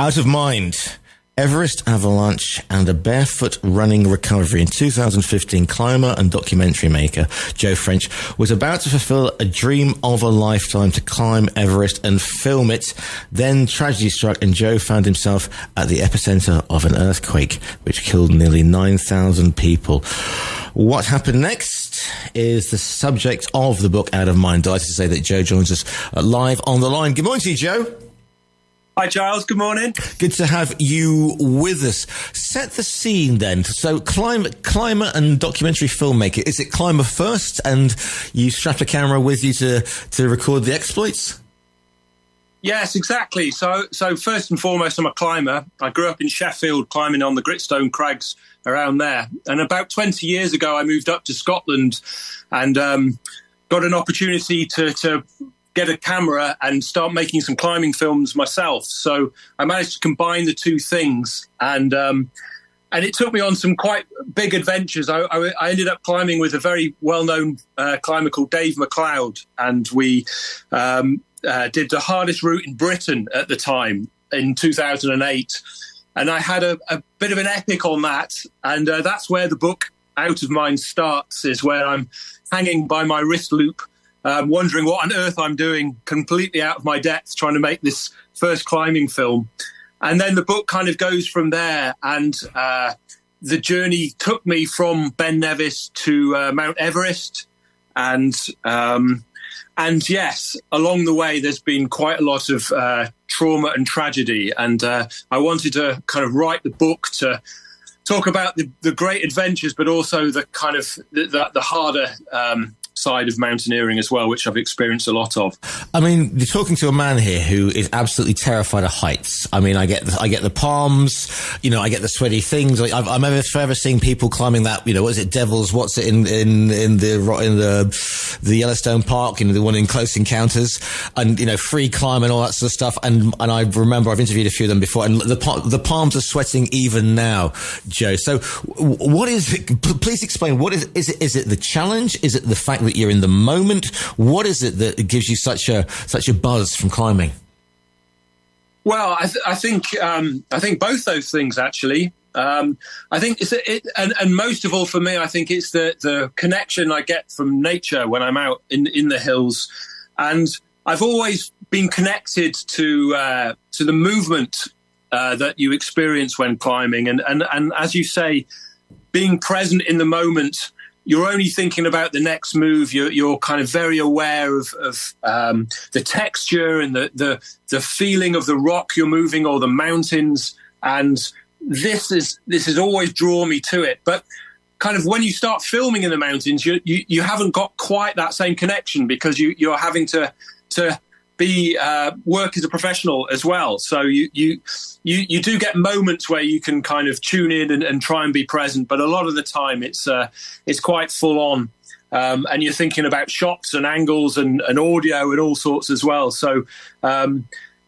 Out of Mind, Everest Avalanche and a Barefoot Running Recovery. In 2015, climber and documentary maker Joe French was about to fulfill a dream of a lifetime to climb Everest and film it. Then tragedy struck and Joe found himself at the epicenter of an earthquake which killed nearly 9,000 people. What happened next is the subject of the book Out of Mind. Delighted to say that Joe joins us live on the line. Good morning to you, Joe. Hi, Giles. Good morning. Good to have you with us. Set the scene then. So climber and documentary filmmaker. Is it climber first and you strapped a camera with you to record the exploits? Yes, exactly. So first and foremost, I'm a climber. I grew up in Sheffield, climbing on the Gritstone Crags around there. And about 20 years ago, I moved up to Scotland and got an opportunity to get a camera and start making some climbing films myself. So I managed to combine the two things, and it took me on some quite big adventures. I ended up climbing with a very well-known climber called Dave McLeod, and we did the hardest route in Britain at the time in 2008. And I had a bit of an epic on that, and that's where the book Out of Mind starts, is where I'm hanging by my wrist loop, wondering what on earth I'm doing, completely out of my depth, trying to make this first climbing film. And then the book kind of goes from there. And the journey took me from Ben Nevis to Mount Everest. And yes, along the way, there's been quite a lot of trauma and tragedy. And I wanted to kind of write the book to talk about the great adventures, but also the kind of the harder side of mountaineering as well, which I've experienced a lot of. I mean, you're talking to a man here who is absolutely terrified of heights. I mean, I get the palms, I get the sweaty things. I'm ever seeing people climbing that, what is it, what's it in the Yellowstone Park, the one in Close Encounters, and free climb and all that sort of stuff. And I remember I've interviewed a few of them before, and the palms are sweating even now, Joe. So, what is it? Please explain. What is it? Is it the challenge? Is it the fact that you're in the moment? What is it that gives you such a buzz from climbing? Well, I think both those things actually. I think and most of all for me, I think it's the connection I get from nature when I'm out in the hills, and I've always been connected to the movement that you experience when climbing, and as you say, being present in the moment. You're only thinking about the next move. You're kind of very aware of the texture and the feeling of the rock you're moving or the mountains. And this has always drawn me to it. But kind of when you start filming in the mountains, you haven't got quite that same connection because you're having to be work as a professional as well. So you do get moments where you can kind of tune in and try and be present, but a lot of the time it's quite full on, and you're thinking about shots and angles and audio and all sorts as well. So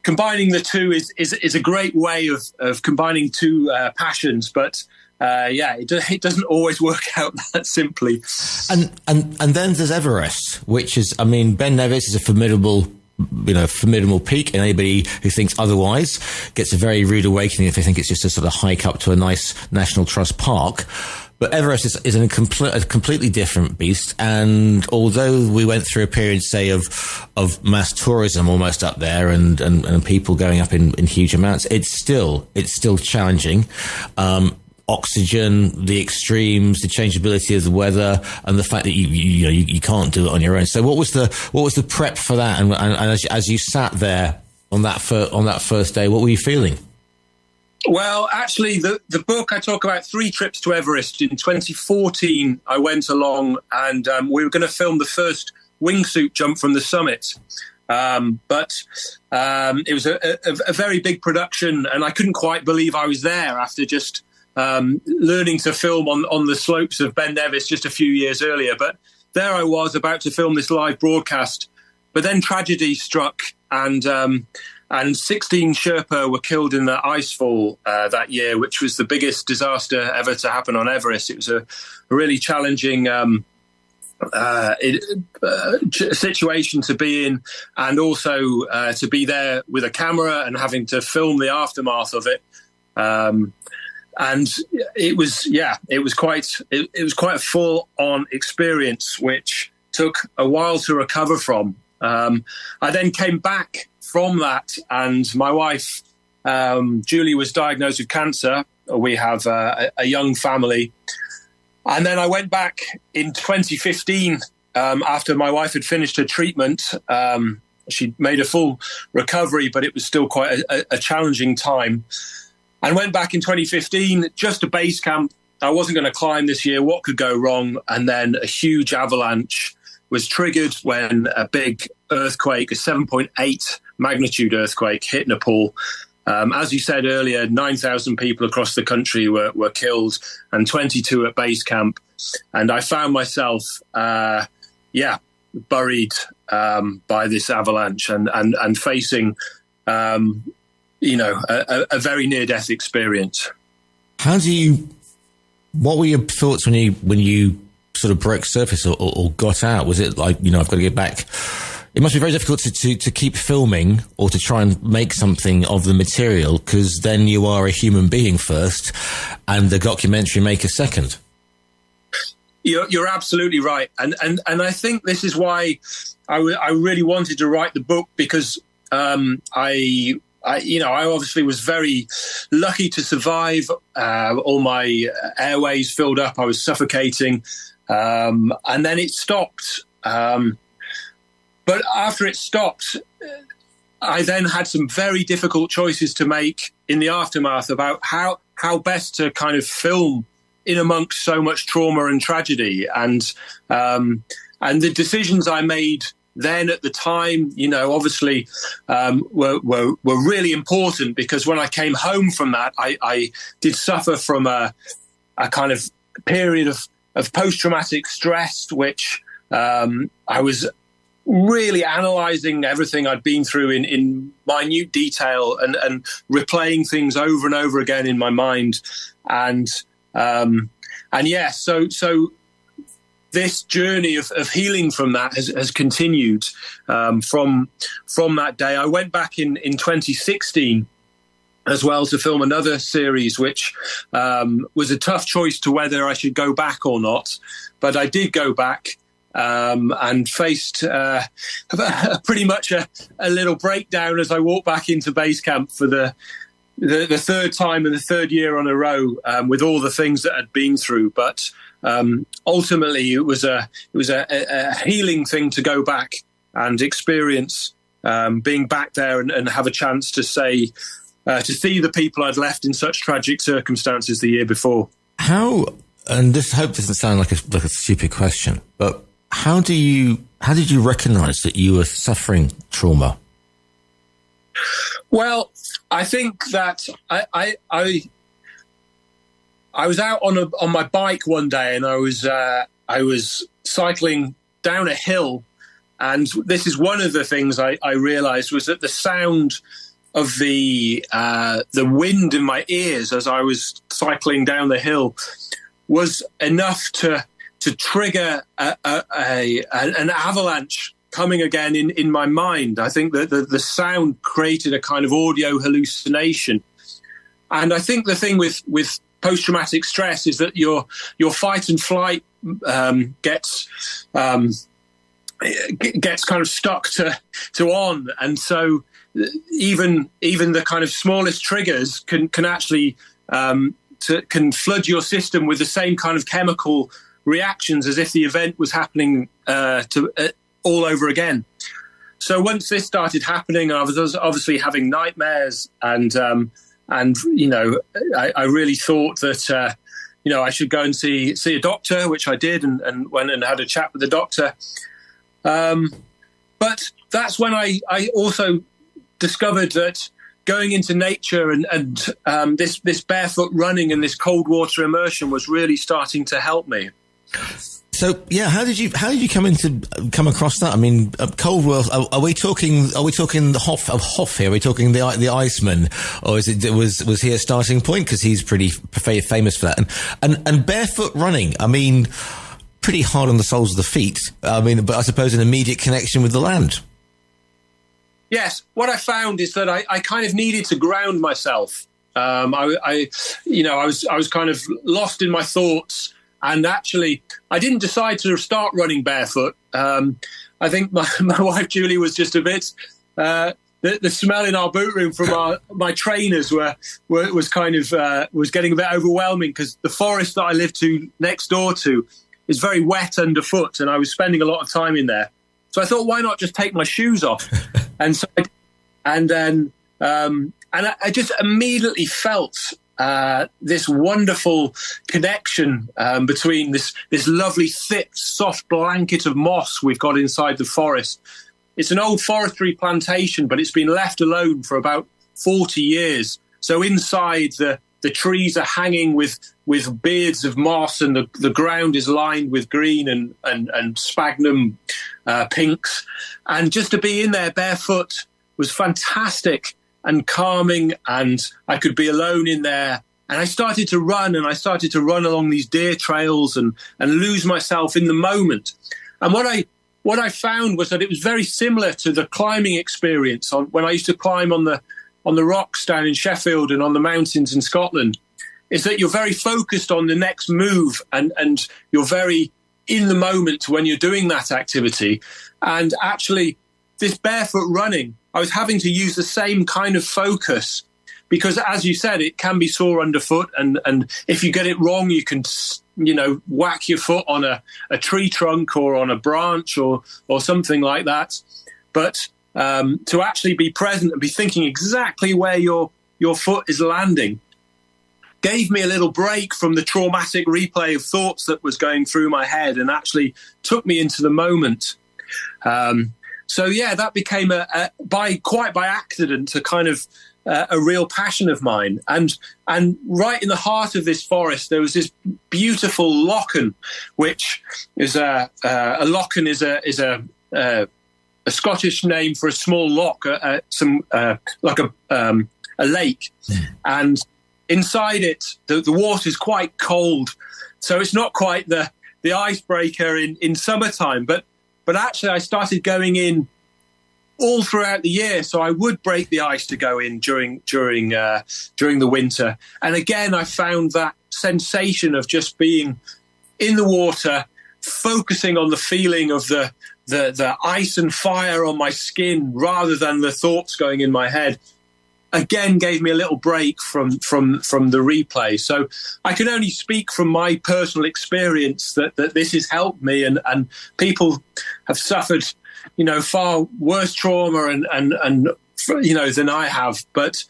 combining the two is a great way of combining two passions, but it doesn't always work out that simply. And then there's Everest, which is, Ben Nevis is a formidable peak, and anybody who thinks otherwise gets a very rude awakening if they think it's just a sort of hike up to a nice National Trust park. But Everest is a completely different beast, and although we went through a period, say, of mass tourism almost up there and people going up in huge amounts, it's still challenging. Oxygen, the extremes, the changeability of the weather, and the fact that you can't do it on your own. So what was the prep for that? And as you sat there on that first day, what were you feeling? Well, actually, the book, I talk about 3 trips to Everest. In 2014, I went along and we were going to film the first wingsuit jump from the summit. But it was a very big production, and I couldn't quite believe I was there after just learning to film on the slopes of Ben Nevis just a few years earlier. But there I was about to film this live broadcast. But then tragedy struck, and 16 Sherpa were killed in the icefall that year, which was the biggest disaster ever to happen on Everest. It was a really challenging situation to be in, and also to be there with a camera and having to film the aftermath of it. And it was quite a full-on experience, which took a while to recover from. I then came back from that, and my wife, Julie, was diagnosed with cancer. We have a young family. And then I went back in 2015 after my wife had finished her treatment. She made a full recovery, but it was still quite a challenging time. And went back in 2015, just to base camp. I wasn't going to climb this year. What could go wrong? And then a huge avalanche was triggered when a big earthquake, a 7.8 magnitude earthquake, hit Nepal. As you said earlier, 9,000 people across the country were killed, and 22 at base camp. And I found myself, buried by this avalanche and facing, a very near-death experience. What were your thoughts when you sort of broke surface or got out? Was it like, I've got to get back? It must be very difficult to keep filming or to try and make something of the material, because then you are a human being first and the documentary maker second. You're absolutely right. And I think this is why I really wanted to write the book, because I obviously was very lucky to survive. All my airways filled up. I was suffocating. And then it stopped. But after it stopped, I then had some very difficult choices to make in the aftermath about how best to kind of film in amongst so much trauma and tragedy. And the decisions I made then at the time, obviously were really important, because when I came home from that, I did suffer from a kind of period of post-traumatic stress, which I was really analysing everything I'd been through in minute detail and replaying things over and over again in my mind. So this journey of healing from that has continued from that day. I went back in 2016 as well to film another series, which was a tough choice to whether I should go back or not. But I did go back and faced pretty much a little breakdown as I walked back into base camp for the third time and the third year on a row, with all the things that I'd been through. But ultimately, it was a healing thing to go back and experience being back there and have a chance to say to see the people I'd left in such tragic circumstances the year before. How? And this hope doesn't sound like a stupid question, but how did you recognise that you were suffering trauma? Well, I think that I was out on my bike one day, and I was cycling down a hill, and this is one of the things I realised, was that the sound of the wind in my ears as I was cycling down the hill was enough to trigger an avalanche coming again in my mind. I think that the sound created a kind of audio hallucination. And I think the thing with post-traumatic stress is that your fight and flight gets kind of stuck to on. And so even the kind of smallest triggers can actually can flood your system with the same kind of chemical reactions as if the event was happening all over again. So once this started happening, I was obviously having nightmares, and I really thought that I should go and see a doctor, which I did, and went and had a chat with the doctor. But that's when I also discovered that going into nature and this barefoot running and this cold water immersion was really starting to help me. So yeah, how did you come across that? I mean, cold water. Are we talking the Hoff here? Are we talking the Iceman, or was he a starting point, because he's pretty famous for that? And barefoot running. I mean, pretty hard on the soles of the feet. I mean, but I suppose an immediate connection with the land. Yes. What I found is that I kind of needed to ground myself. I was kind of lost in my thoughts, and actually I didn't decide to start running barefoot. I think my wife Julie was just a bit, the smell in our boot room from my trainers was getting a bit overwhelming, because the forest that I live to next door to is very wet underfoot, and I was spending a lot of time in there. So I thought, why not just take my shoes off? And I just immediately felt this wonderful connection between this lovely, thick, soft blanket of moss we've got inside the forest. It's an old forestry plantation, but it's been left alone for about 40 years. So inside, the trees are hanging with beards of moss, and the ground is lined with green and sphagnum pinks. And just to be in there barefoot was fantastic and calming, and I could be alone in there. And I started to run, along these deer trails and lose myself in the moment. And what I found was that it was very similar to the climbing experience when I used to climb on the rocks down in Sheffield and on the mountains in Scotland, is that you're very focused on the next move, and you're very in the moment when you're doing that activity. And actually, this barefoot running, I was having to use the same kind of focus, because, as you said, it can be sore underfoot, and if you get it wrong, you can, whack your foot on a tree trunk or on a branch or something like that. But to actually be present and be thinking exactly where your foot is landing gave me a little break from the traumatic replay of thoughts that was going through my head, and actually took me into the moment. So yeah, that became quite by accident a kind of a real passion of mine. And right in the heart of this forest, there was this beautiful lochen, which is a lochen is a Scottish name for a small loch, like a lake, and inside it the water is quite cold, so it's not quite the icebreaker in summertime. But actually, I started going in all throughout the year, so I would break the ice to go in during the winter. And again, I found that sensation of just being in the water, focusing on the feeling of the ice and fire on my skin rather than the thoughts going in my head, again gave me a little break from the replay. So I can only speak from my personal experience that this has helped me, and people have suffered, far worse trauma and than I have. But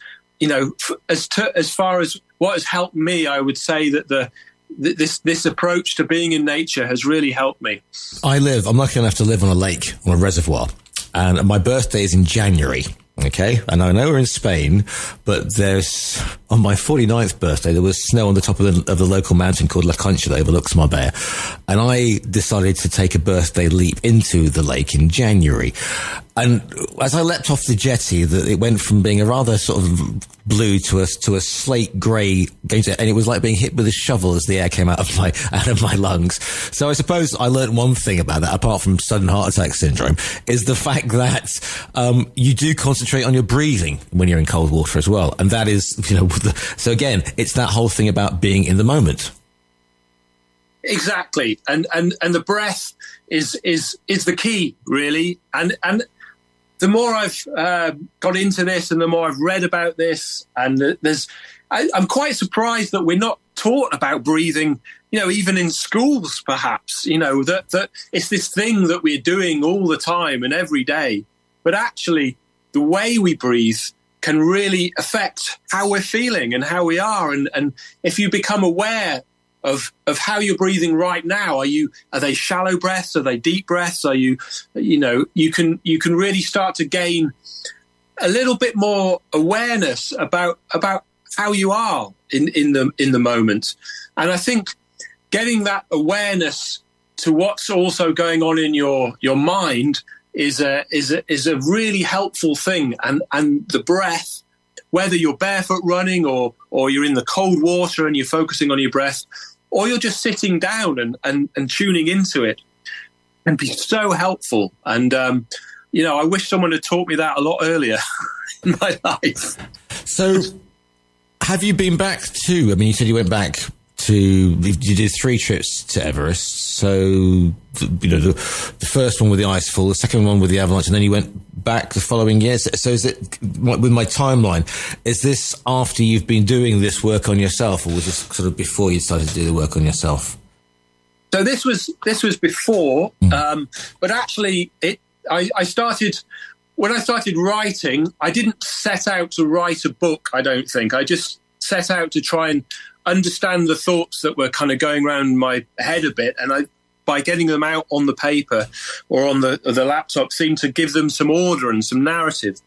as far as what has helped me, I would say that this approach to being in nature has really helped me. I'm lucky enough to live on a lake, on a reservoir, and my birthday is in January. Okay, and I know we're in Spain, but on my 49th birthday, there was snow on the top of the local mountain called La Concha that overlooks Marbella, and I decided to take a birthday leap into the lake in January. And as I leapt off the jetty, it went from being a rather sort of blue to a slate grey, and it was like being hit with a shovel as the air came out of my lungs. So I suppose I learned one thing about that, apart from sudden heart attack syndrome, is the fact that you do concentrate on your breathing when you're in cold water as well, and that is, so again, it's that whole thing about being in the moment. Exactly, and the breath is the key, really, and the more I've got into this, and the more I've read about this, and I'm quite surprised that we're not taught about breathing, even in schools, perhaps, that it's this thing that we're doing all the time and every day. But actually, the way we breathe can really affect how we're feeling and how we are. And if you become aware of how you're breathing right now, are they shallow breaths? Are they deep breaths? Are you can really start to gain a little bit more awareness about how you are in the moment. And I think getting that awareness to what's also going on in your mind is a really helpful thing. And the breath, whether you're barefoot running or you're in the cold water and you're focusing on your breath, or you're just sitting down and tuning into it, can be so helpful. And, I wish someone had taught me that a lot earlier in my life. So have you been back to, I mean, you said you went back you did 3 trips to Everest. So, the first one with the icefall, the second one with the avalanche, and then you went back the following years. So is it, with my timeline, is this after you've been doing this work on yourself, or was this sort of before you started to do the work on yourself? So this was before, but actually I started, when I started writing, I didn't set out to write a book, I don't think. I just set out to try and understand the thoughts that were kind of going around my head a bit, and by getting them out on the paper or on the laptop, seemed to give them some order and some narrative.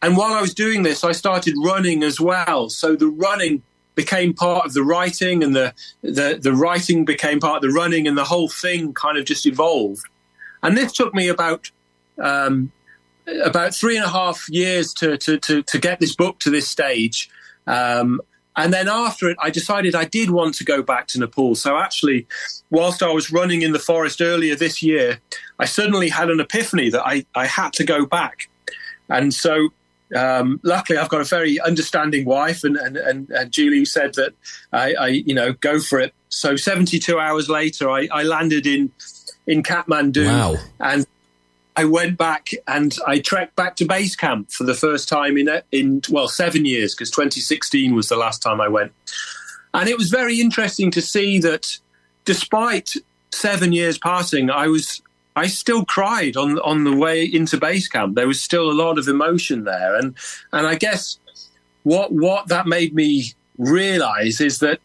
And while I was doing this, I started running as well. So the running became part of the writing, and the writing became part of the running, and the whole thing kind of just evolved. And this took me about 3.5 years to get this book to this stage. And then after it, I decided I did want to go back to Nepal. So actually, whilst I was running in the forest earlier this year, I suddenly had an epiphany that I had to go back. And so luckily, I've got a very understanding wife, and Julie said that I go for it. So 72 hours later, I landed in Kathmandu. Wow. And I went back and I trekked back to base camp for the first time in 7 years, because 2016 was the last time I went. And it was very interesting to see that despite 7 years passing, I still cried on the way into base camp. There was still a lot of emotion there. And I guess what that made me realize is that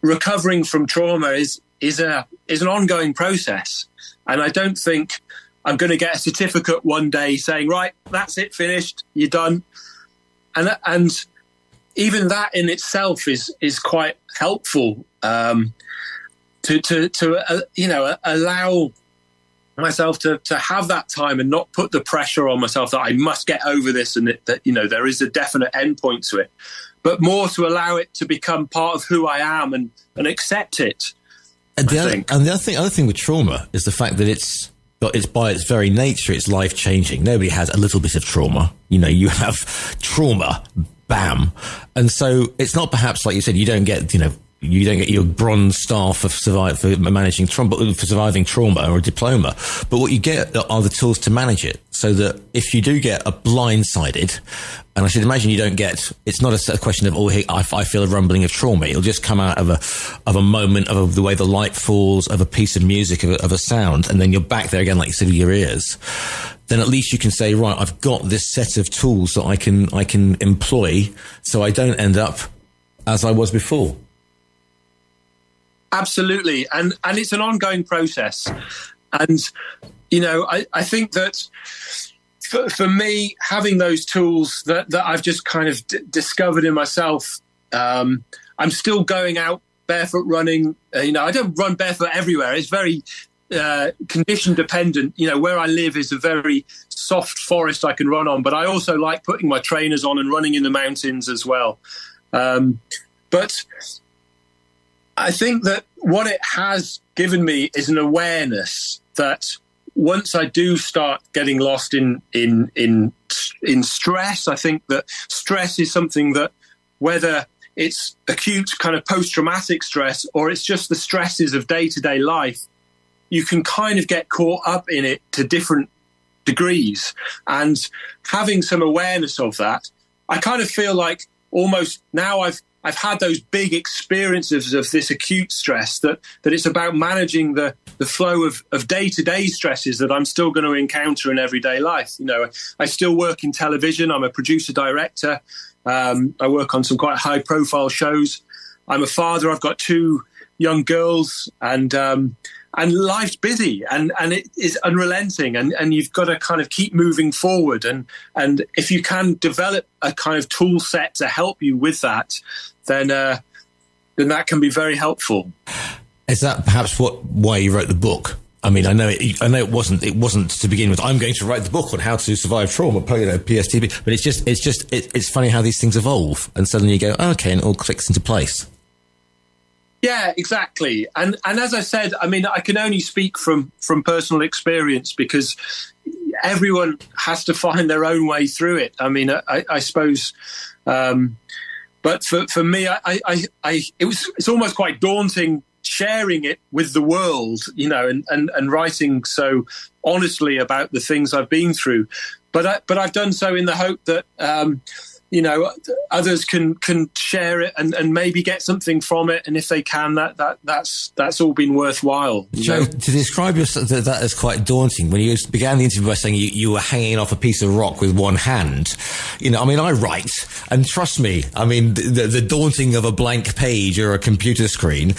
recovering from trauma is an ongoing process. And I don't think I'm going to get a certificate one day saying, right, that's it, finished, you're done. And even that in itself is quite helpful to allow myself to have that time and not put the pressure on myself that I must get over this and that there is a definite endpoint to it, but more to allow it to become part of who I am and accept it. And the other thing with trauma is the fact that it's by its very nature, it's life-changing. Nobody has a little bit of trauma. You have trauma, bam. And so it's not perhaps, like you said, you don't get your bronze star for managing trauma, for surviving trauma, or a diploma. But what you get are the tools to manage it, so that if you do get blindsided, and I should imagine you don't get, it's not a question of, I feel a rumbling of trauma. It'll just come out of a moment, of the way the light falls, of a piece of music, of a sound, and then you're back there again, like you said, with your ears. Then at least you can say, right, I've got this set of tools that I can employ, so I don't end up as I was before. Absolutely. And it's an ongoing process. And, I think that for me, having those tools that I've just kind of discovered in myself, I'm still going out barefoot running. I don't run barefoot everywhere. It's very condition dependent. Where I live is a very soft forest I can run on, but I also like putting my trainers on and running in the mountains as well. But I think that what it has given me is an awareness that once I do start getting lost in stress, I think that stress is something that, whether it's acute kind of post-traumatic stress or it's just the stresses of day-to-day life, you can kind of get caught up in it to different degrees. And having some awareness of that, I kind of feel like almost now I've had those big experiences of this acute stress that it's about managing the flow of day-to-day stresses that I'm still going to encounter in everyday life. I still work in television. I'm a producer-director. I work on some quite high-profile shows. I'm a father. I've got 2 young girls, and life's busy and it is unrelenting, and you've got to kind of keep moving forward. And if you can develop a kind of tool set to help you with that, then that can be very helpful. Is that perhaps why you wrote the book? I mean, I know it wasn't to begin with, I'm going to write the book on how to survive trauma, PSTP, but it's funny how these things evolve, and suddenly you go, oh, okay, and it all clicks into place. Yeah, exactly. And as I said, I mean, I can only speak from personal experience because everyone has to find their own way through it. I mean, I suppose, but for me, it's almost quite daunting sharing it with the world, you know, and writing so honestly about the things I've been through. But I've done so in the hope that, you know, others can share it and maybe get something from it, and if they can, that's all been worthwhile. Joe, to describe that as quite daunting, when you began the interview by saying you were hanging off a piece of rock with one hand, you know, I mean, I write, and trust me, I mean, the daunting of a blank page or a computer screen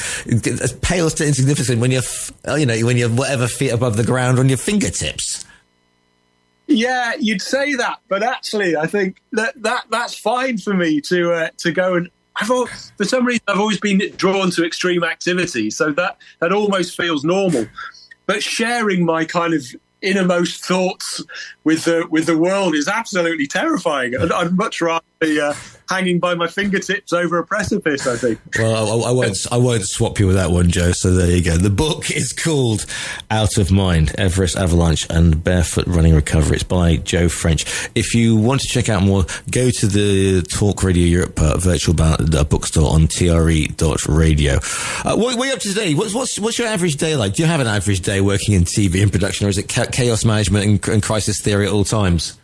pales to insignificant when when you're whatever feet above the ground on your fingertips. Yeah, you'd say that, but actually, I think that's fine for me to go and. For some reason, I've always been drawn to extreme activity, so that almost feels normal. But sharing my kind of innermost thoughts with the world is absolutely terrifying. And I'd much rather be hanging by my fingertips over a precipice, I think. Well, I won't swap you with that one, Joe. So there you go. The book is called Out of Mind, Everest Avalanche and Barefoot Running Recovery. It's by Joe French. If you want to check out more, go to the Talk Radio Europe virtual bookstore on tre.radio. What are you up to today? What's your average day like? Do you have an average day working in TV and production, or is it chaos management and crisis theory at all times?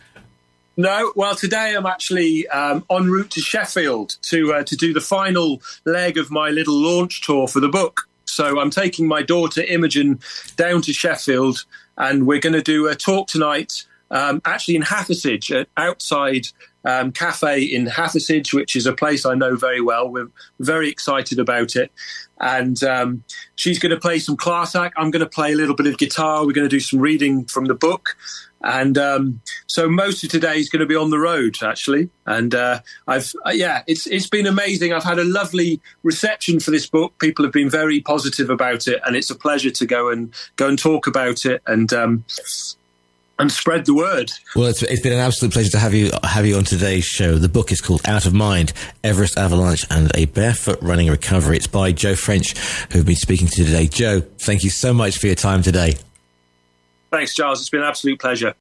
No, well, today I'm actually en route to Sheffield to do the final leg of my little launch tour for the book. So I'm taking my daughter Imogen down to Sheffield, and we're going to do a talk tonight, actually in Hathersage, at Outside Cafe in Hathersage, which is a place I know very well. We're very excited about it. And she's going to play some class act. I'm going to play a little bit of guitar. We're going to do some reading from the book. And so most of today is going to be on the road, actually. And it's been amazing. I've had a lovely reception for this book. People have been very positive about it, and it's a pleasure to go and talk about it and spread the word. Well, it's been an absolute pleasure to have you on today's show. The book is called Out of Mind, Everest Avalanche and a Barefoot Running Recovery. It's by Joe French, who've been speaking to you today. Joe, thank you so much for your time today. Thanks, Giles. It's been an absolute pleasure.